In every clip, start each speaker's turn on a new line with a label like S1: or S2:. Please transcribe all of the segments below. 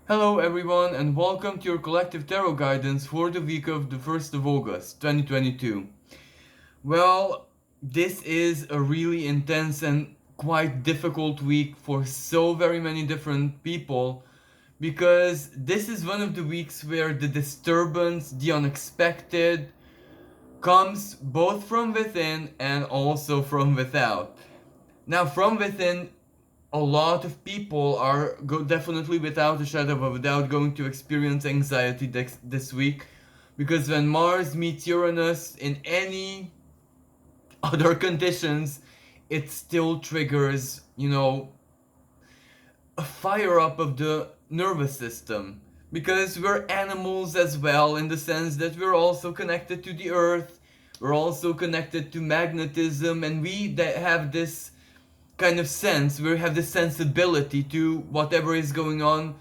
S1: Hello everyone and welcome to your collective tarot guidance for the week of the 1st of August 2022. Well, this is a really intense and quite difficult week for so very many different people because this is one of the weeks where the disturbance, the unexpected, comes both from within and also from without. Now, from within, a lot of people are definitely without a shadow of a doubt going to experience anxiety this week because when Mars meets Uranus in any other conditions, it still triggers, a fire up of the nervous system. Because we're animals as well, in the sense that we're also connected to the earth, we're also connected to magnetism, and we have this kind of sense, we have this sensibility to whatever is going on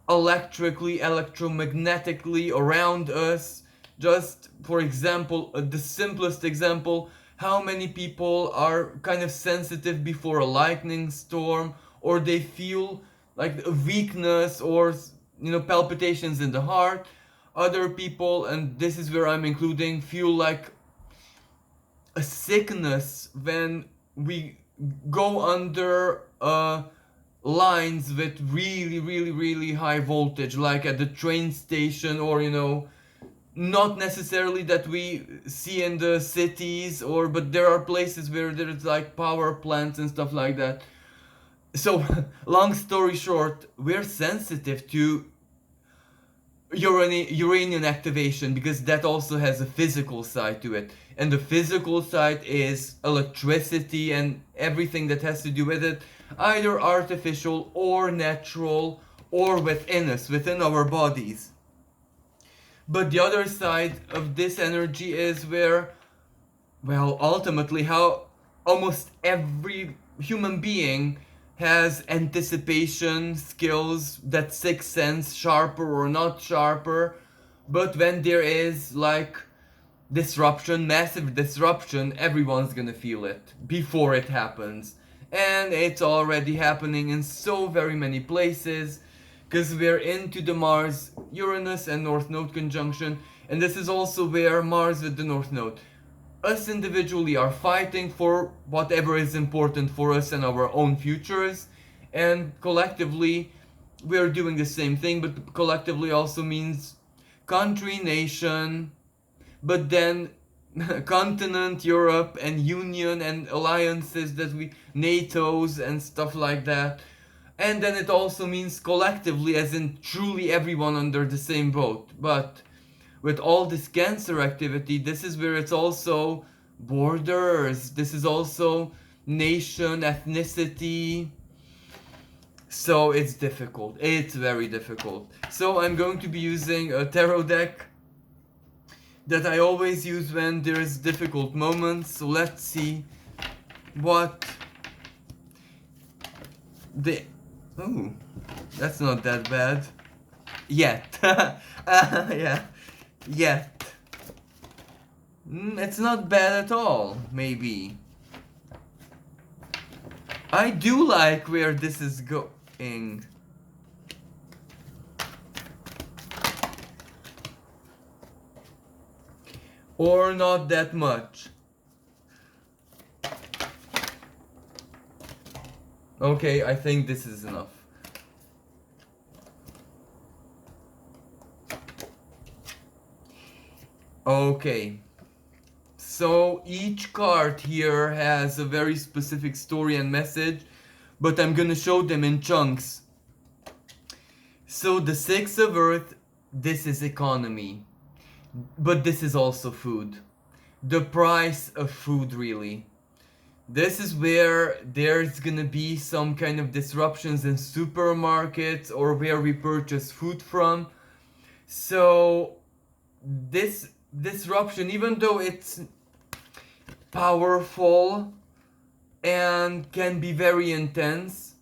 S1: electrically, electromagnetically around us. Just for example, the simplest example, how many people are kind of sensitive before a lightning storm, or they feel like a weakness or palpitations in the heart. Other people, and this is where I'm including, feel like a sickness when we go under lines with really, really, really high voltage, like at the train station, or not necessarily that we see in the cities, or but there are places where there's like power plants and stuff like that. So, long story short, we're sensitive to uranium activation because that also has a physical side to it, and the physical side is electricity and everything that has to do with it, either artificial or natural or within us, within our bodies. But the other side of this energy is where, well, ultimately, how almost every human being has anticipation skills, that sixth sense, sharper or not sharper. But when there is like disruption, massive disruption, everyone's gonna feel it before it happens. And it's already happening in so very many places because we're into the Mars, Uranus, and North Node conjunction. And this is also where Mars with the North Node, us individually are fighting for whatever is important for us and our own futures, and collectively we're doing the same thing, but collectively also means country, nation, but then continent, Europe, and union and alliances that we, NATO's and stuff like that. And then it also means collectively, as in truly everyone under the same boat. But with all this cancer activity, this is where it's also borders, this is also nation, ethnicity. So it's difficult, it's very difficult. So I'm going to be using a tarot deck that I always use when there's difficult moments. So let's see what the... Oh, that's not that bad. Yet. Yeah. Yet. It's not bad at all, maybe. I do like where this is going. Or not that much. Okay, I think this is enough. Okay. So each card here has a very specific story and message, but I'm gonna show them in chunks. So the Six of Earth, this is economy, but this is also food. The price of food, really. This is where there's gonna be some kind of disruptions in supermarkets or where we purchase food from. So this disruption, even though it's powerful and can be very intense,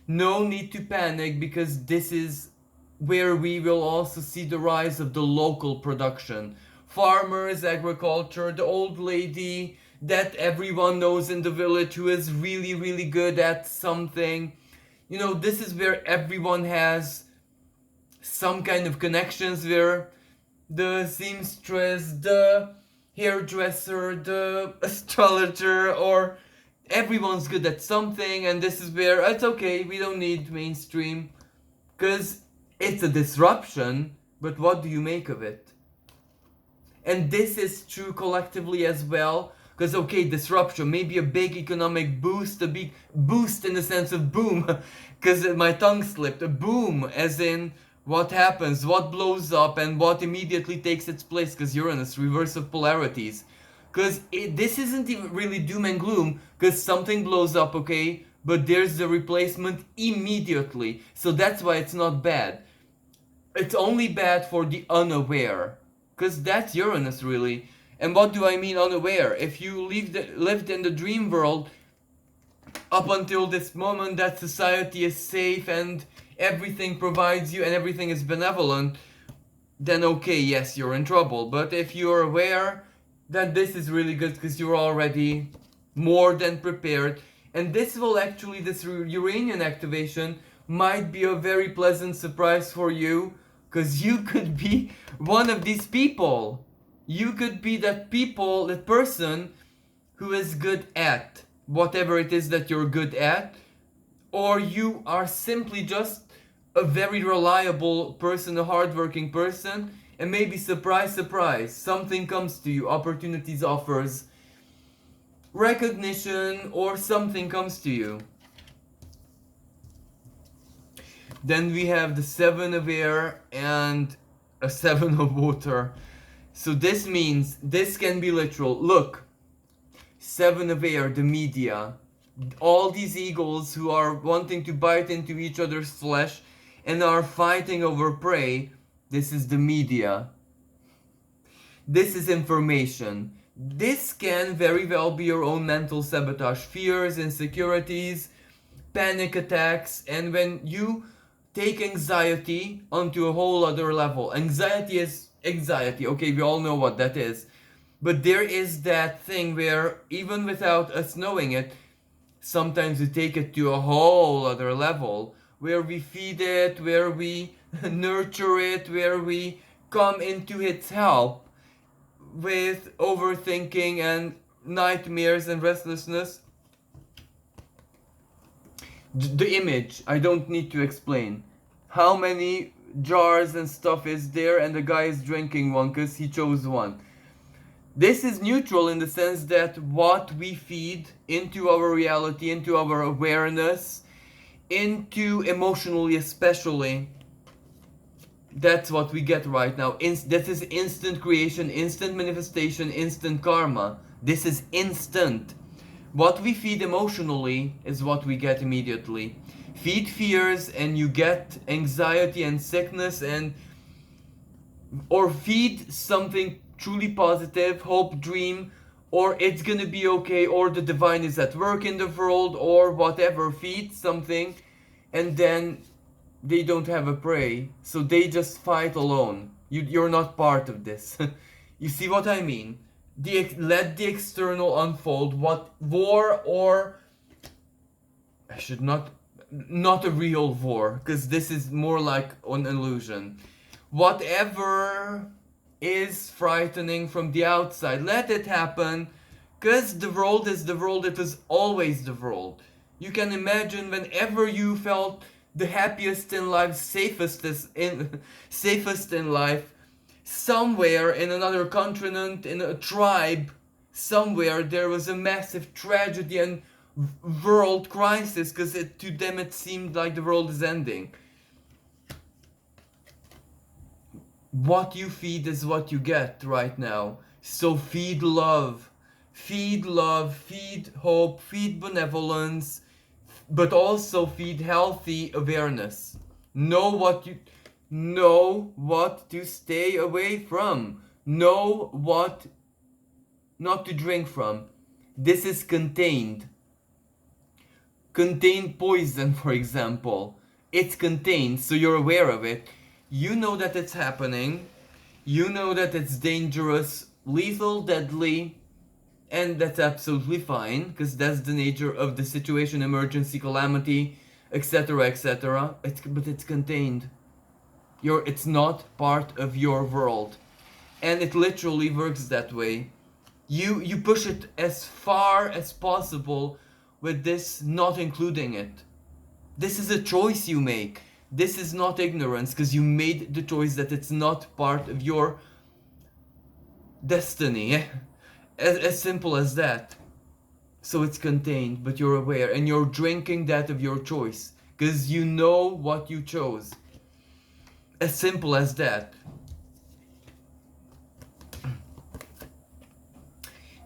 S1: no need to panic because this is where we will also see the rise of the local production. Farmers, agriculture, the old lady that everyone knows in the village who is really, really good at something. This is where everyone has some kind of connections where the seamstress, the hairdresser, the astrologer, or everyone's good at something, and this is where it's okay, we don't need mainstream, because it's a disruption, but what do you make of it? And this is true collectively as well, because okay, disruption, maybe a big economic boost, a big boost in the sense of boom, because my tongue slipped, a boom as in what happens, what blows up, and what immediately takes its place, because Uranus, reverse of polarities. Because this isn't even really doom and gloom, because something blows up, okay, but there's the replacement immediately, so that's why it's not bad. It's only bad for the unaware, because that's Uranus really. And what do I mean unaware? If you lived in the dream world up until this moment that society is safe and everything provides you and everything is benevolent, then okay, yes, you're in trouble. But if you're aware that this is really good because you're already more than prepared, and this will actually, this Uranian activation might be a very pleasant surprise for you, because you could be one of these people. You could be that person who is good at whatever it is that you're good at, or you are simply just a very reliable person, a hardworking person, and maybe surprise, surprise, something comes to you, opportunities, offers, recognition, or something comes to you. Then we have the 7 of air and a 7 of water. So this means, this can be literal. Look, 7 of air, the media. All these eagles who are wanting to bite into each other's flesh and are fighting over prey. This is the media. This is information. This can very well be your own mental sabotage. Fears, insecurities, panic attacks, and when you take anxiety onto a whole other level. Anxiety is anxiety, okay, we all know what that is. But there is that thing where, even without us knowing it, sometimes we take it to a whole other level, where we feed it, where we nurture it, where we come into its help with overthinking and nightmares and restlessness. The image, I don't need to explain. How many jars and stuff is there, and the guy is drinking one because he chose one. This is neutral in the sense that what we feed into our reality, into our awareness, into emotionally especially, that's what we get right now. This is instant creation, instant manifestation, instant karma. This is instant. What we feed emotionally is what we get immediately. Feed fears and you get anxiety and sickness, or feed something truly positive, hope, dream, or it's gonna be okay, or the divine is at work in the world, or whatever. Feed something and then they don't have a prey, so they just fight alone. You're not part of this. You see what I mean? Let the external unfold. What war, or I should not a real war, because this is more like an illusion. Whatever is frightening from the outside, let it happen, because the world is the world. It is always the world. You can imagine whenever you felt the happiest in life, safest in life, somewhere in another continent, in a tribe, somewhere there was a massive tragedy and world crisis, because to them it seemed like the world is ending. What you feed is what you get right now. So feed love, feed hope, feed benevolence, but also feed healthy awareness. Know what to stay away from. Know what not to drink from. This is contained. Contained poison, for example. It's contained, so you're aware of it. You know that it's happening. You know that it's dangerous, lethal, deadly, and that's absolutely fine, because that's the nature of the situation, emergency, calamity, etc., etc. But it's contained. It's not part of your world. And it literally works that way. You push it as far as possible with this not including it. This is a choice you make. This is not ignorance because you made the choice that it's not part of your destiny. As simple as that. So it's contained, but you're aware and you're drinking that of your choice because you know what you chose. As simple as that.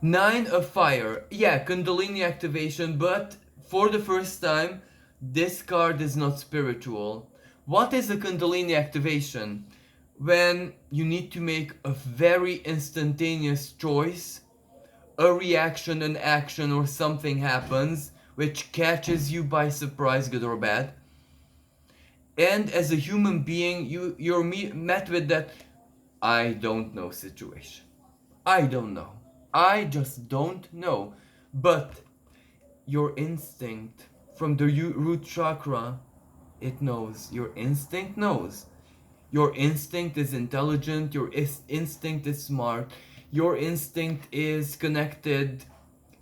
S1: 9 of fire. Yeah, Kundalini activation, but for the first time, this card is not spiritual. What is a Kundalini activation? When you need to make a very instantaneous choice, a reaction, an action, or something happens which catches you by surprise, good or bad. And as a human being, you're met with that I don't know situation. I don't know. I just don't know. But your instinct from the root chakra, it knows. Your instinct knows. Your instinct is intelligent. Your instinct is smart. Your instinct is connected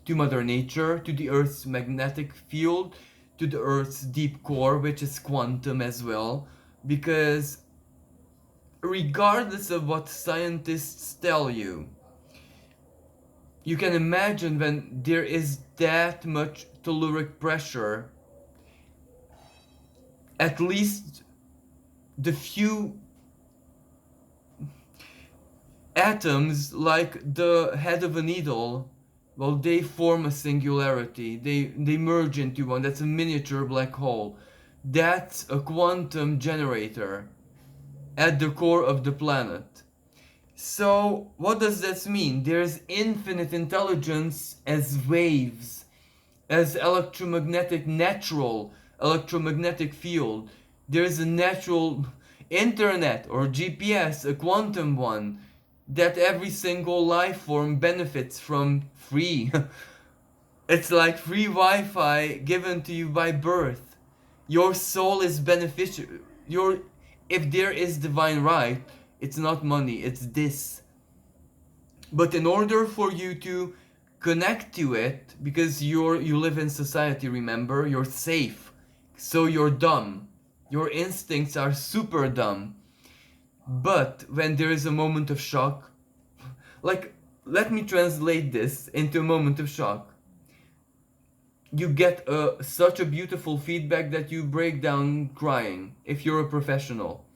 S1: to Mother Nature, to the Earth's magnetic field, to the Earth's deep core, which is quantum as well. Because regardless of what scientists tell you, you can imagine when there is that much telluric pressure, at least the few atoms, like the head of a needle, well, they form a singularity. They merge into one. That's a miniature black hole. That's a quantum generator at the core of the planet. So, what does this mean? There's infinite intelligence as waves, as natural electromagnetic field. There's a natural internet or GPS, a quantum one, that every single life form benefits from free. It's like free Wi-Fi given to you by birth. Your soul is beneficial. If there is divine right, it's not money, it's this. But in order for you to connect to it, because you live in society, remember, you're safe, so you're dumb. Your instincts are super dumb. But when there is a moment of shock, like, let me translate this into a moment of shock. You get such a beautiful feedback that you break down crying if you're a professional.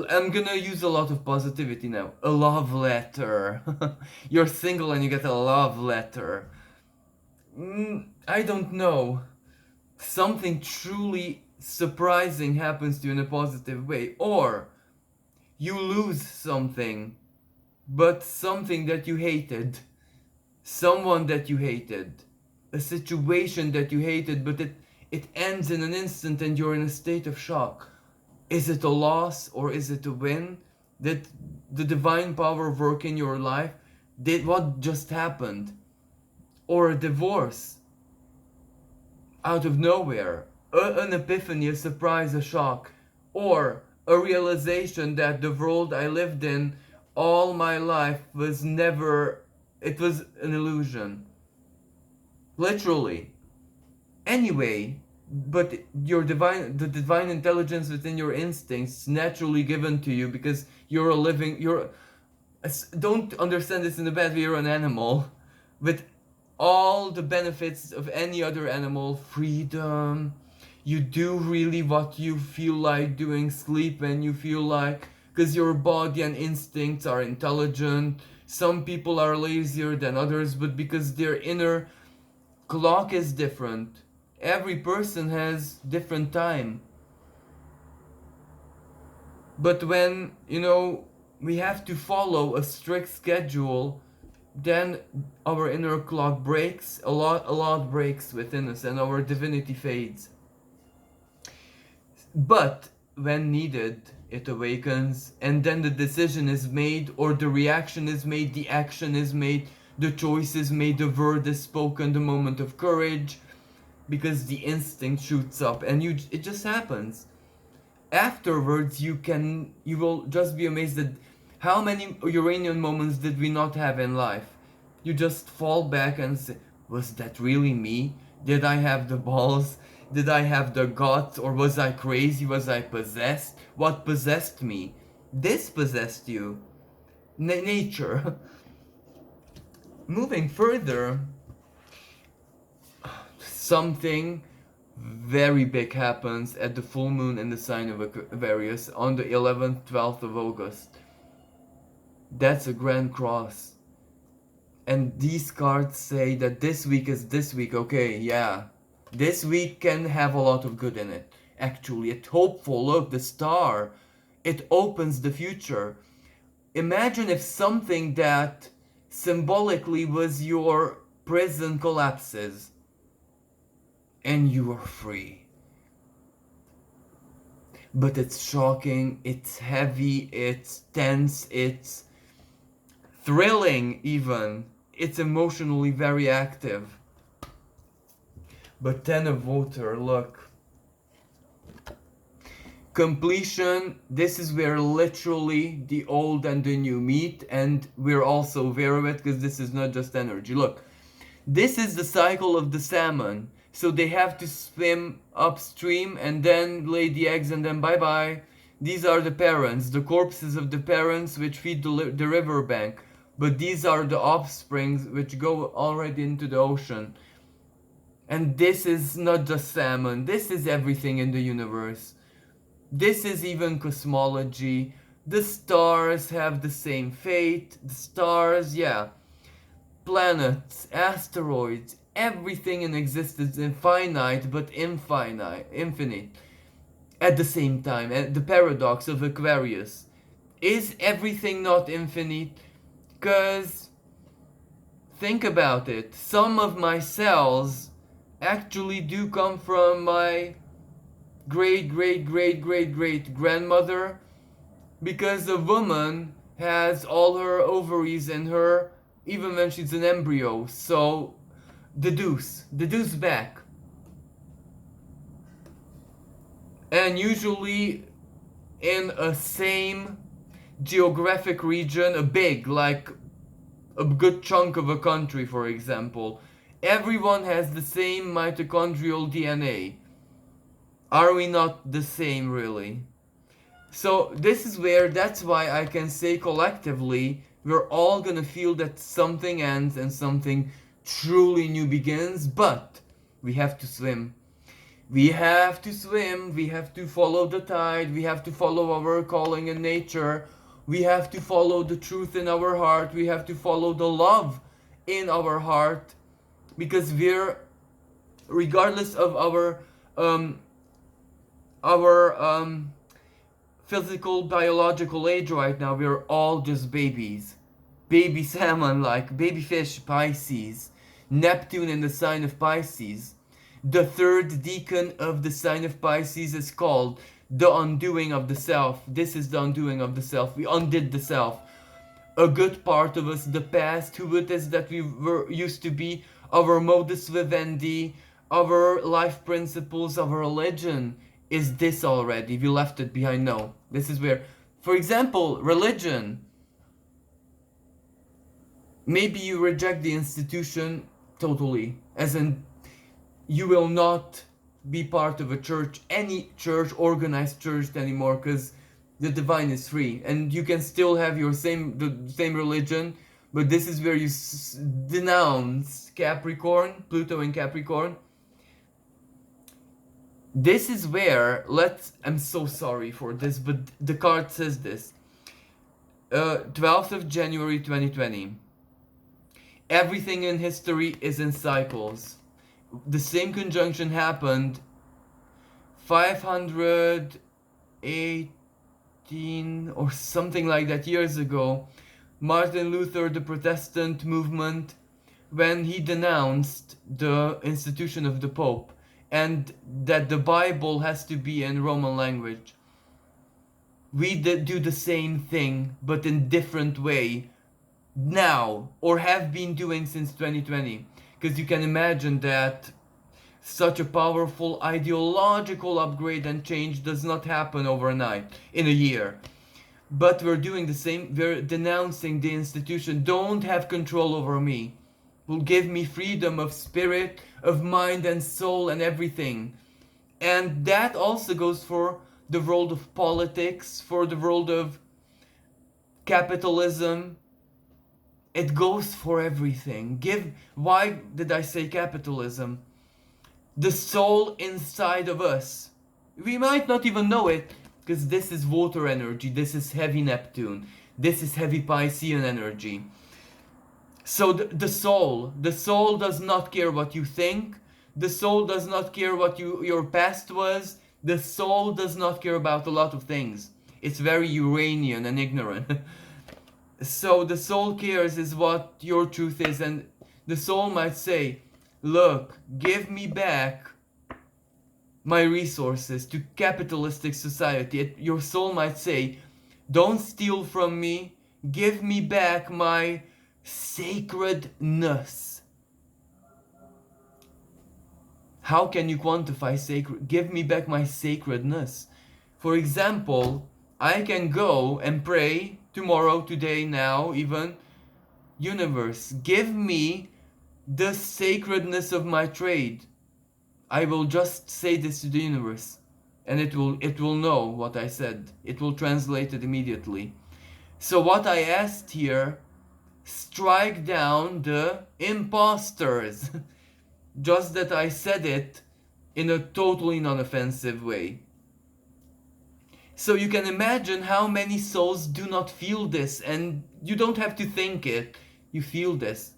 S1: I'm gonna use a lot of positivity now. A love letter. You're single and you get a love letter. I don't know. Something truly surprising happens to you in a positive way. Or you lose something, but something that you hated. Someone that you hated. A situation that you hated, but it ends in an instant and you're in a state of shock. Is it a loss or is it a win? Did the divine power work in your life? Did what just happened? Or a divorce? Out of nowhere. An epiphany, a surprise, a shock. Or a realization that the world I lived in all my life was never... It was an illusion. Literally. Anyway, but the divine intelligence within your instincts naturally given to you because don't understand this in a bad way, you're an animal with all the benefits of any other animal. Freedom, you do really what you feel like doing, sleep when you feel like, because your body and instincts are intelligent. Some people are lazier than others, but because their inner clock is different. Every person has different time. But when, we have to follow a strict schedule, then our inner clock breaks, a lot breaks within us and our divinity fades. But when needed, it awakens, and then the decision is made, or the reaction is made, the action is made, the choice is made, the word is spoken, the moment of courage, because the instinct shoots up and it just happens. afterwards you will just be amazed at how many Uranian moments did we not have in life. You just fall back and say, was that really me? Did I have the balls? Did I have the guts? Or was I crazy? Was I possessed? What possessed me? This possessed you. Nature. Moving further, something very big happens at the full moon in the sign of Aquarius on the 11th, 12th of August. That's a grand cross. And these cards say that this week is this week. Okay, yeah. This week can have a lot of good in it. Actually, it's hopeful. Look, the star. It opens the future. Imagine if something that symbolically was your prison collapses and you are free. But it's shocking, it's heavy, it's tense, it's thrilling even. It's emotionally very active. But Ten of Water, look. Completion, this is where literally the old and the new meet, and we're also aware of it because this is not just energy. Look, this is the cycle of the salmon. So they have to swim upstream and then lay the eggs and then bye-bye. These are the parents, the corpses of the parents which feed the riverbank. But these are the offsprings which go already into the ocean. And this is not just salmon, this is everything in the universe. This is even cosmology. The stars have the same fate. The stars, yeah. Planets, asteroids, everything in existence is finite but infinite at the same time. And the paradox of Aquarius. Is everything not infinite? Because think about it. Some of my cells actually do come from my great grandmother, because a woman has all her ovaries in her even when she's an embryo. So deduce back. And usually in a same geographic region, a big, like a good chunk of a country, for example, everyone has the same mitochondrial DNA. Are we not the same, really? So this is where, that's why I can say collectively, we're all gonna feel that something ends and something truly new begins, but we have to swim. We have to swim, we have to follow the tide, we have to follow our calling in nature, we have to follow the truth in our heart, we have to follow the love in our heart, because we're, regardless of our physical, biological age right now, we're all just babies. Baby salmon, like baby fish, Pisces. Neptune in the sign of Pisces. The third decan of the sign of Pisces is called the undoing of the self. This is the undoing of the self. We undid the self. A good part of us, the past, who it is that we were used to be, our modus vivendi, our life principles, our religion, is this already. We left it behind. No. This is where, for example, religion. Maybe you reject the institution totally, as in you will not be part of a church, any church, organized church anymore, because the divine is free, and you can still have the same religion, but this is where you denounce Capricorn, Pluto in Capricorn. This is where, I'm so sorry for this, but the card says this. 12th of January 2020. Everything in history is in cycles. The same conjunction happened 518 or something like that years ago. Martin Luther, the Protestant movement, when he denounced the institution of the Pope, and that the Bible has to be in Roman language. We do the same thing, but in different way now, or have been doing since 2020. Because you can imagine that Such a powerful ideological upgrade and change does not happen overnight, in a year. But we're doing the same, we're denouncing the institution. Don't have control over me. Will give me freedom of spirit, of mind and soul and everything. And that also goes for the world of politics, for the world of capitalism. It goes for everything. Why did I say capitalism? The soul inside of us. We might not even know it, because this is water energy, this is heavy Neptune, this is heavy Piscean energy. So the soul does not care what you think, the soul does not care what your past was, the soul does not care about a lot of things. It's very Uranian and ignorant. So the soul cares is what your truth is, and the soul might say, look, give me back my resources to capitalistic society. Your soul might say, don't steal from me, give me back my sacredness. How can you quantify sacred? Give me back my sacredness. For example, I can go and pray tomorrow, today, now, even, universe, give me the sacredness of my trade. I will just say this to the universe, and it will know what I said. It will translate it immediately. So what I asked here, strike down the imposters. Just that I said it in a totally non-offensive way. So you can imagine how many souls do not feel this, and you don't have to think it, you feel this.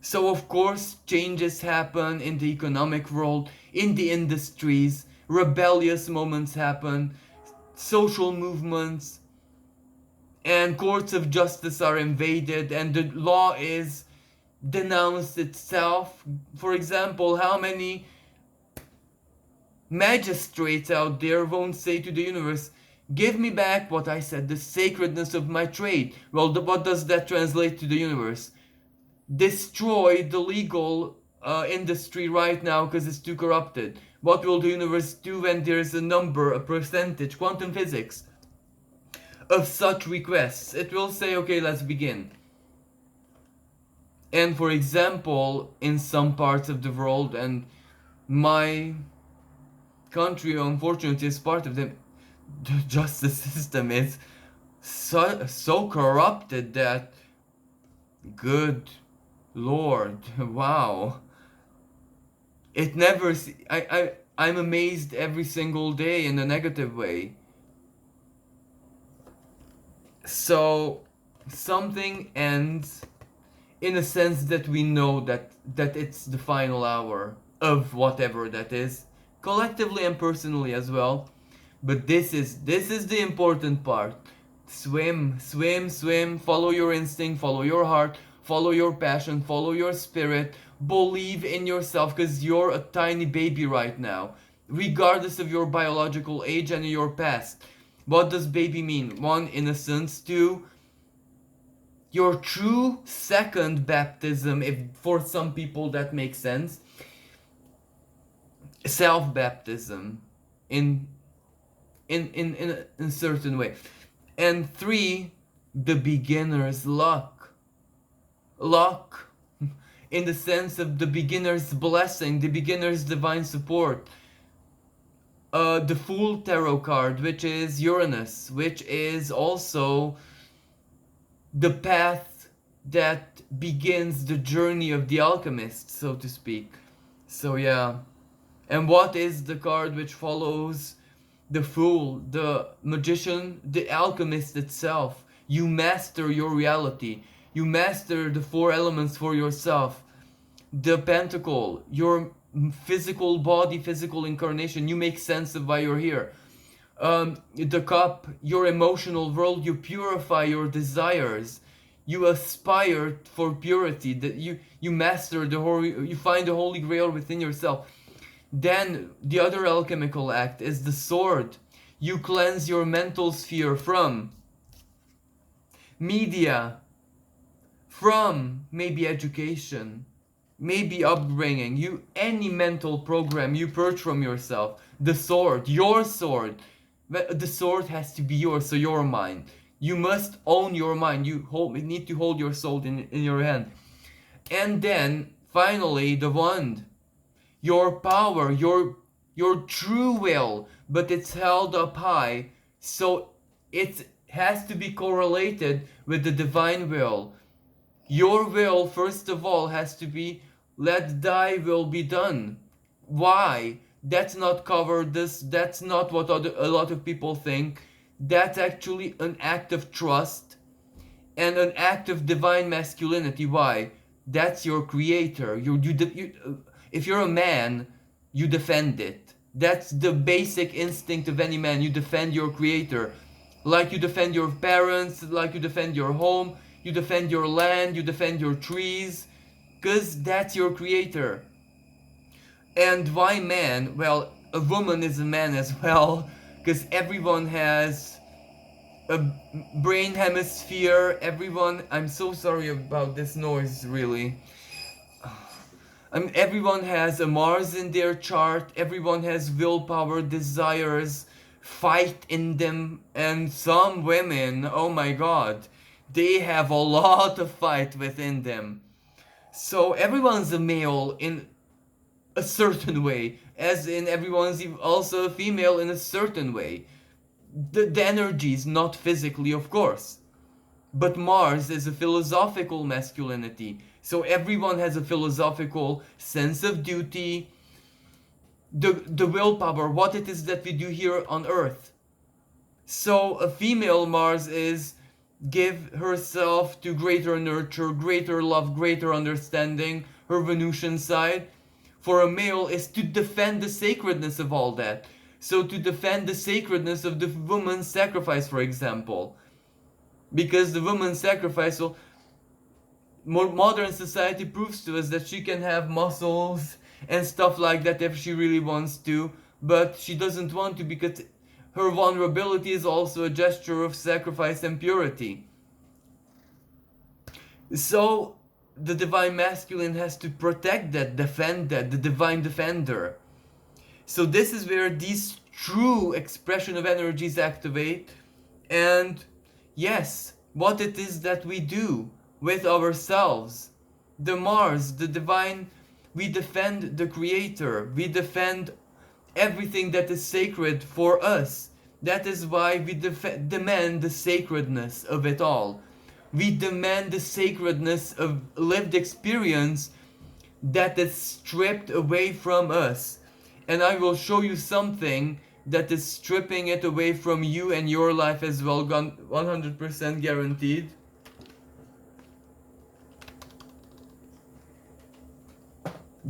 S1: So of course changes happen in the economic world, in the industries, rebellious moments happen, social movements, and courts of justice are invaded, and the law is denounced itself. For example, how many magistrates out there won't say to the universe, give me back what I said, the sacredness of my trade? Well, what does that translate to the universe? Destroy the legal industry right now because it's too corrupted. What will the universe do when there's a number, a percentage, quantum physics, of such requests? It will say, okay, let's begin. And for example, in some parts of the world, and my country unfortunately is part of them, the justice system is so corrupted that, good Lord, wow. It never, I'm amazed every single day in a negative way. So something ends in a sense that we know that it's the final hour of whatever that is, collectively and personally as well. But this is the important part. Swim, swim, swim, follow your instinct, follow your heart, follow your passion, follow your spirit, believe in yourself, because you're a tiny baby right now, regardless of your biological age and your past. What does baby mean? One, innocence. Two, your true second baptism, if for some people that makes sense. Self-baptism in a certain way. And three, the beginner's luck. Luck in the sense of the beginner's blessing, the beginner's divine support. The Fool Tarot card, which is Uranus, which is also the path that begins the journey of the alchemist, so to speak. So yeah. And what is the card which follows the Fool, the magician, the alchemist itself? You master your reality. You master the four elements for yourself. The Pentacle, your physical body, physical incarnation. You make sense of why you're here. The Cup, your emotional world. You purify your desires. You aspire for purity. That you master the holy. You find the Holy Grail within yourself. Then the other alchemical act is the Sword. You cleanse your mental sphere from media, from maybe education, maybe upbringing, you any mental program you purge from yourself. The sword, your sword, the sword has to be yours, so your mind. You must own your mind. You need to hold your soul in your hand. And then finally the wand, your power, your true will, but it's held up high, so it has to be correlated with the divine will. Your will, first of all, has to be, let thy will be done. Why? That's not covered. That's not what a lot of people think. That's actually an act of trust and an act of divine masculinity. Why? That's your creator. If you're a man, you defend it. That's the basic instinct of any man. You defend your creator. Like you defend your parents, like you defend your home, you defend your land, you defend your trees. Because that's your creator. And why man? Well, a woman is a man as well. Because everyone has a brain hemisphere. Everyone, I'm so sorry about this noise, really. Everyone has a Mars in their chart. Everyone has willpower, desires, fight in them. And some women, oh my god, they have a lot of fight within them. So everyone's a male in a certain way, as in everyone's also a female in a certain way. The energies, not physically, of course. But Mars is a philosophical masculinity. So everyone has a philosophical sense of duty, the willpower, what it is that we do here on Earth. So a female Mars is give herself to greater nurture, greater love, greater understanding, her Venusian side. For a male is to defend the sacredness of all that. So to defend the sacredness of the woman's sacrifice, for example. Because the woman's sacrifice, so modern society proves to us that she can have muscles and stuff like that if she really wants to, but she doesn't want to because her vulnerability is also a gesture of sacrifice and purity. So the divine masculine has to protect that, defend that, the divine defender. So this is where these true expression of energies activate, and yes, what it is that we do with ourselves. The Mars, the divine, we defend the creator, we defend everything that is sacred for us. That is why we demand the sacredness of it all. We demand the sacredness of lived experience that is stripped away from us. And I will show you something that is stripping it away from you and your life as well, 100% guaranteed.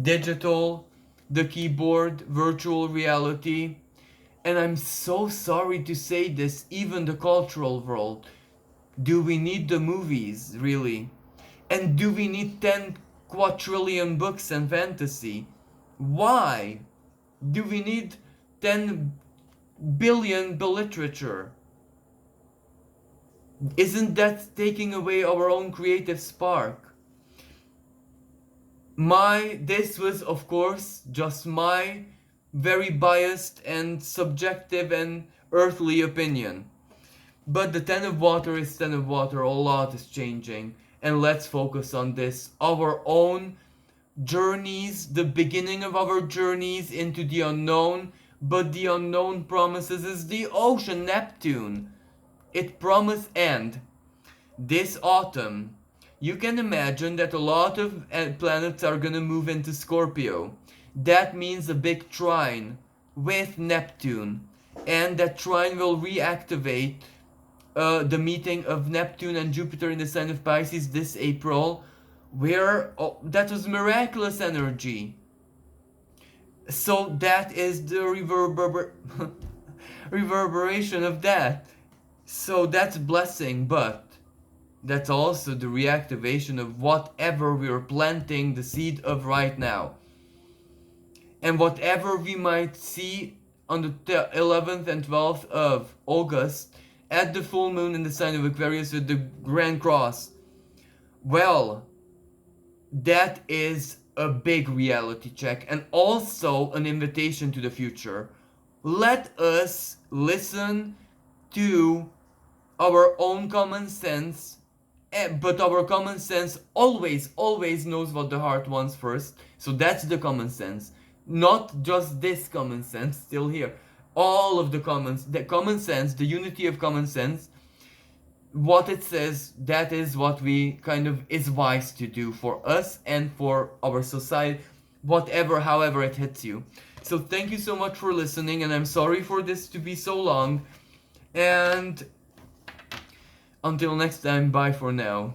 S1: Digital, the keyboard, virtual reality. And I'm so sorry to say this, even the cultural world. Do we need the movies, really? And do we need 10 quadrillion books and fantasy? Why? Do we need 10 billion literature? Isn't that taking away our own creative spark? This was of course just my very biased and subjective and earthly opinion. But the Ten of Water is Ten of Water, a lot is changing. And let's focus on this, our own journeys, the beginning of our journeys into the unknown. But the unknown promises is the ocean, Neptune. It promised, and this autumn, you can imagine that a lot of planets are gonna move into Scorpio. That means a big trine with Neptune. And that trine will reactivate the meeting of Neptune and Jupiter in the sign of Pisces this April, where that was miraculous energy. So that is the reverberation of that. So that's blessing, but that's also the reactivation of whatever we're planting the seed of right now. And whatever we might see on the 11th and 12th of August at the full moon in the sign of Aquarius with the Grand Cross, well, that is a big reality check and also an invitation to the future. Let us listen to our own common sense, but our common sense always knows what the heart wants first. So that's the common sense. Not just this common sense, still here. All of the common sense, the unity of common sense, what it says, that is what we kind of is wise to do for us and for our society, whatever, however it hits you. So thank you so much for listening, and I'm sorry for this to be so long. And until next time, bye for now.